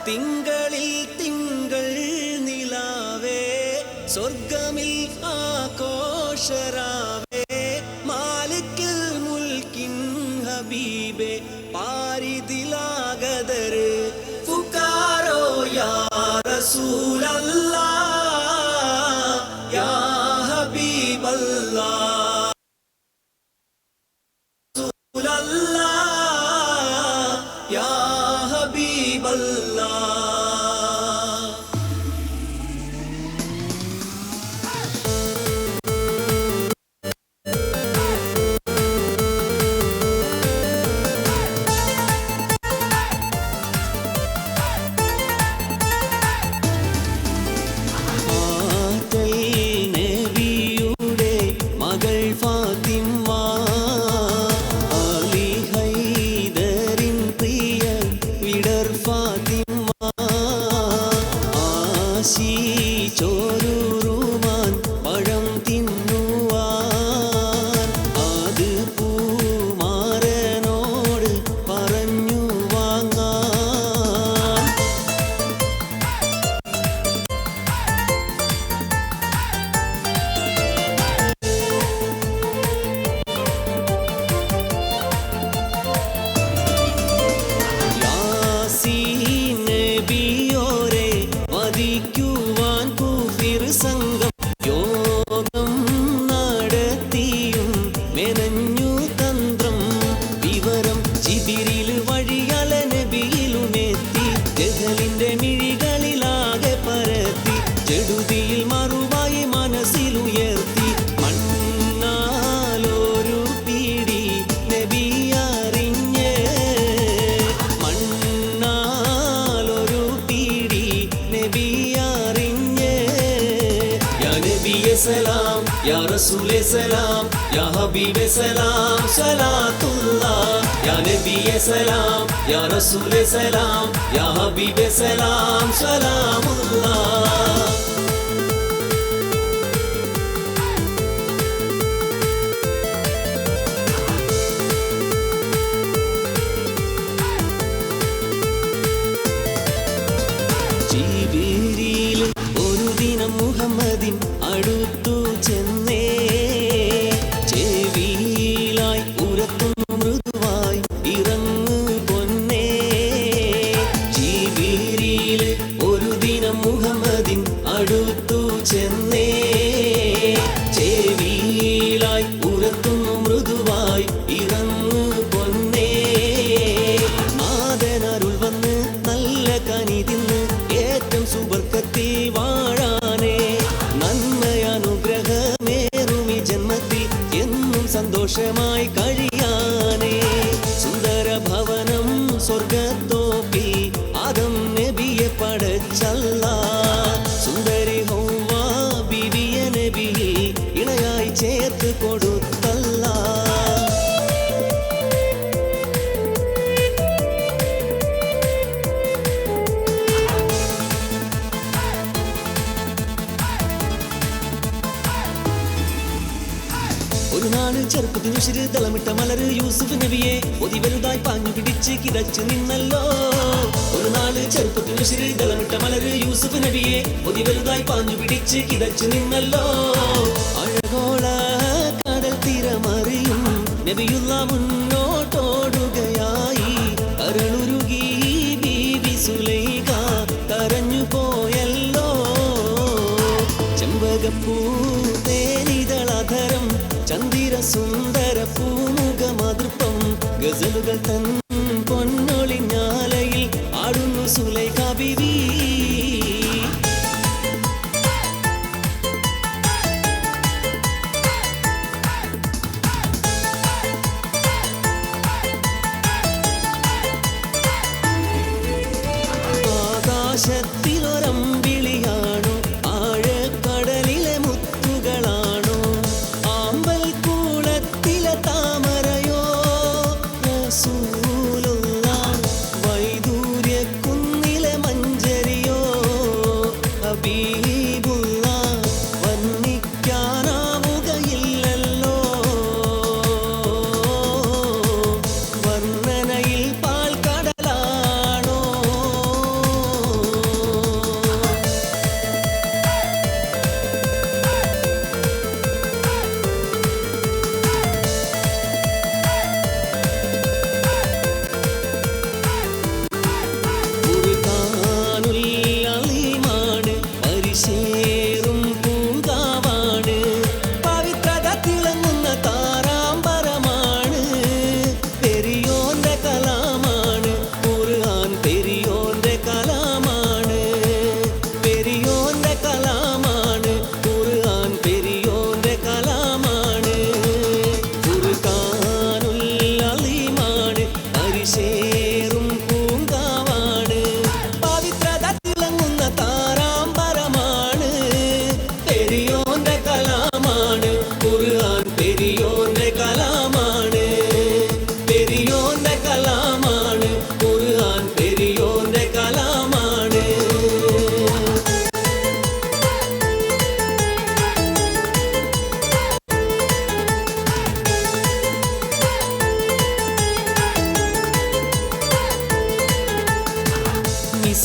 തിങ്കളിൽ തിങ്കൾ നിലാവേ സ്വർഗമിൽ ആഘോഷരാവേ മാലിക്കിൽ മുൽക്കിൻ ഹബീബേ പാരിദിലാഗദർ ഫുകാരോ യാ റസൂലല്ലാഹ് യാ ഹബീബല്ലാഹ് യാ ഹബീബല്ലാഹ്. നബിയുടെ മകൾ ഫാത്തിമ അലി ഹൈദരിൻ പ്രിയ വിടർ ഫാത്തിമ ആശിച്ചോരുമാൻ പഴം തിന്നുവാൻ അത് പൂമാരനോട് പറഞ്ഞു വാങ്ങാൻ യാസീൻ നബിയോരെ വധിക്കുവാൻ കുഫിർ സംഘം യോഗം നടത്തിയും മെനഞ്ഞു തന്ത്രം വിവരം ജിബിരിൽ വഴിയല നബിയിലുമെത്തി ജഹലിന്റെ മിഴികളിലാകെ പരത്തി ജഡുതിയിൽ മറുവായി മനസ്സിലുയർത്തി മണ്ണാലൊരു പീടി നബി അറിഞ്ഞ് മണ്ണാലൊരു പീടി നബി അറിഞ്ഞ് യാ നബിയെ സലാം യാ റസൂലേ സലാം യാ ഹബീബേ സലാം സലാത്തുല്ലാഹ് യാ നബിയെ സലാം യാ റസൂലേ സലാം യാ ഹബീബേ സലാം സലാമുല്ലാഹ്. ജിബിരിൽ ഒരു ദിനം മുഹമ്മദിൻ അടുത്തു ചെന്നേ ചെവിയിലായി ഉരക്കുന്നു മൃദുവായി ഇറങ്ങു പൊന്നേ ജിബിരിൽ ഒരു ദിനം മുഹമ്മദിൻ അടുത്തു ചെന്നേ ചെവിയിലായി ഉരക്കുന്നു മൃദുവായി ഇറങ്ങു പൊന്നേ നാദനരുൾ വന്ന് നല്ല കനി തിന്ന് ഏറ്റം സുബർക്കത്തിൽ വാഴാനേ നന്മയനുഗ്രഹമേറുമി ജന്മത്തിൽ എന്നും സന്തോഷമായി കഴിയാനേ സുന്ദര ഭവനം സ്വർഗത്തോപ്പിൽ ആദം നബിയെ പടച്ചല്ലാഹ് സുന്ദരി ഹൗവ ബീവിയെ നബിയെ ഇണയായി ചേർത്ത് കൊടുത്തല്ലാഹ്. ഒരു നാള് ചെറുപ്പത്തിൽ ഉശിര് തളമിട്ട മലര് യൂസുഫ് നബിയെ ഒതി വലുതായി പാഞ്ഞു പിടിച്ച് കിതച്ചു നിന്നല്ലോ. ഒരു നാള് ചെറുപ്പത്തിൽ ഉശിര് തളമിട്ട മലര് യൂസുഫ് നബിയെ ഒതി വലുതായി പാഞ്ഞു പിടിച്ച് കിതച്ചു നിന്നല്ലോ. അഴകോള കടൽ തിരമറിയും നബിയുള്ള മുന്നോട്ടോടുകയായി കരളുരുകി ബീവി സുലൈഖ കരഞ്ഞു പോയല്ലോ. ചെമ്പകപ്പൂ തേനിതളധരം ചന്ദിര സുന്ദര പൂമുഖമതൃപ്പം ഗസലുകൾ തൻ പൊന്നൊളിഞ്ഞാലയിൽ ആടുന്നു സുലൈഖ ബീവി. ആകാശത്തിലൊരമ്പിളിയാണോ ആഴക്കടലിലെ മുത്തുകളാണോ ആമ്പൽ കൂളത്തിലെ താമരയോ റസൂലുള്ളാഹ് വൈദൂര്യക്കുന്നിലെ മഞ്ചരിയോ ഹബീബുള്ളാഹ് വർണ്ണിക്കാനാവുകയില്ലല്ലോ വർണ്ണനയിൽ പാൽക്കടലാണോ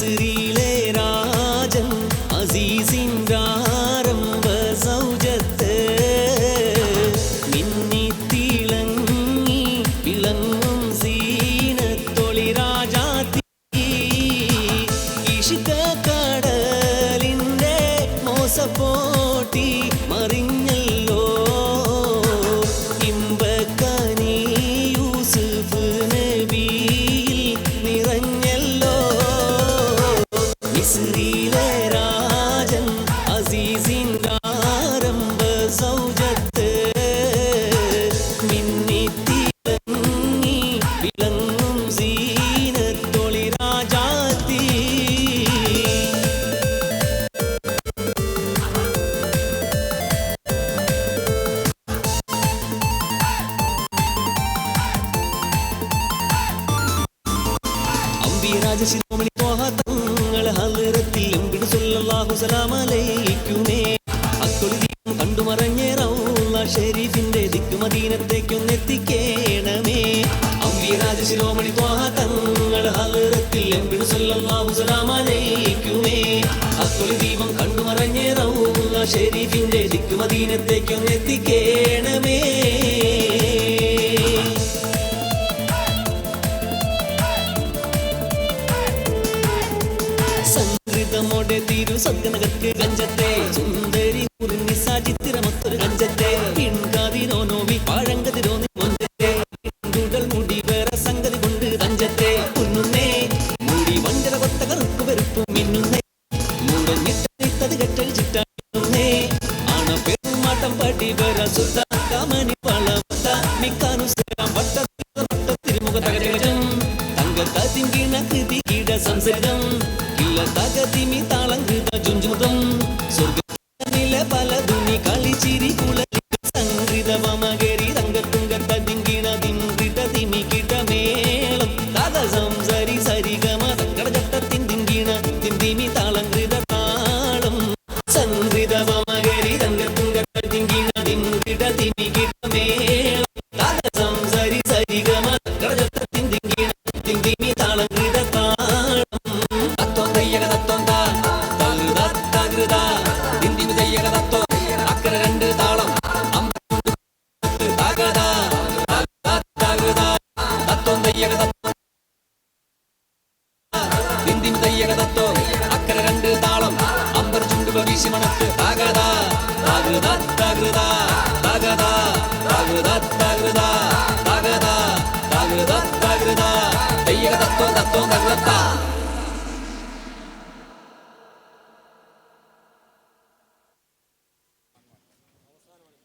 മിസ്രിയിലെ രാജൻ അസീസിൻ്റെ ആരംഭ സൗജത്ത് മിന്നിത്തിളങ്ങി വിളങ്ങും സീനത്തൊളി രാജാത്തി ഇഷ്കക്കടലിൻ്റെ മോസപ്പോട്ടി മറിഞ്ഞല്ലോ ഇമ്പക്കനി യൂസുഫ് നബിയിൽ നിറഞ്ഞല്ലോ മിസ്രിയിലെ രാജൻ അസീസിൻ്റെ ആരംഭ സൗജത്ത് മിന്നിത്തിളങ്ങി വിളങ്ങും സീനത്തൊളി രാജാത്തി രാജശിരോമണി തങ്ങൾ ഹലറത്തിൽ അമ്പിട് സല്ലല്ലാഹു സലാമലൈക്കുമേ അക്കൊളിദീപം കണ്ടുമറഞ്ഞ റൗള ഷരീഫിന്റെ ദിക്ക് മദീനത്തേക്കൊന്നെത്തിക്കേണമേ അമ്പിയ രാജശിരോമണി തങ്ങൾ ഹലറത്തിൽ അമ്പിട് സല്ലല്ലാഹു സലാമലൈക്കുമേ അക്കൊളിദീപം കണ്ടുമറഞ്ഞ റൗള ഷരീഫിന്റെ ദിക്ക് മദീനത്തേക്കൊന്നെത്തിക്കേണമേ സംഗൃതമോടെ തിരു സ്വർഗനകർക്ക് ഗഞ്ചത്തെ സുന്ദരി ചിത്രമൊത്തൊരു ഗഞ്ചത്തെ പിൻകാതിരോ നോവി പാഴങ്കതിരോ മൊഞ്ചത്തെ പിന്തുടൽ മുടി വേറെ സംഗതി കൊണ്ട് തഞ്ചത്തെ പുന്നുന്നേ മൂടി വഞ്ചര കൊത്ത കറുപ്പ് വെറുപ്പും മിന്നുന്നേ മൂടഞ്ഞിട്ടത് കെട്ടൽ ചിട്ടേ ആണ പെരുമാട്ടം പടി വേറെ സുദ്ധ കാമനി വളവത്ത മിക്കാനുസരം വട്ട തിരുമുഖ തകരം തങ്കത്തിങ്കിണ കൃതി കീട സംസരിതം തകതിമി താളം കൃത ജുഞ്ചുതം സ്വർഗനിലെ പലതുനി കളിച്ചിരി കുളലി സംഗൃതമകരി രംഗത്തുങ്കത്തിങ്കിണ ദിങ്കൃത തിമി കിടമേളം തക സംസരി സരിഗമ തങ്കടജട്ടത്തിൻ തിങ്കിണ തിന്തിമി താളം കൃത താളം സംഗൃതമകരി രംഗത്തുങ്കത്തിങ്കിണ ദിങ്കൃത തിമി കിടമേളം തക സംസരി സരിഗമ തങ്കടജട്ടത്തിൻ തിങ്കിണ തിന്തിമി താളം കൃത താളം വീശിമണത്ത് തകതാ തകൃതാ തകൃതാ തകതാ തകൃതാ തകൃതാ തകതാ തകൃതാ തകൃതാ തയ്യക തത്വം തത്വം തകൃതാ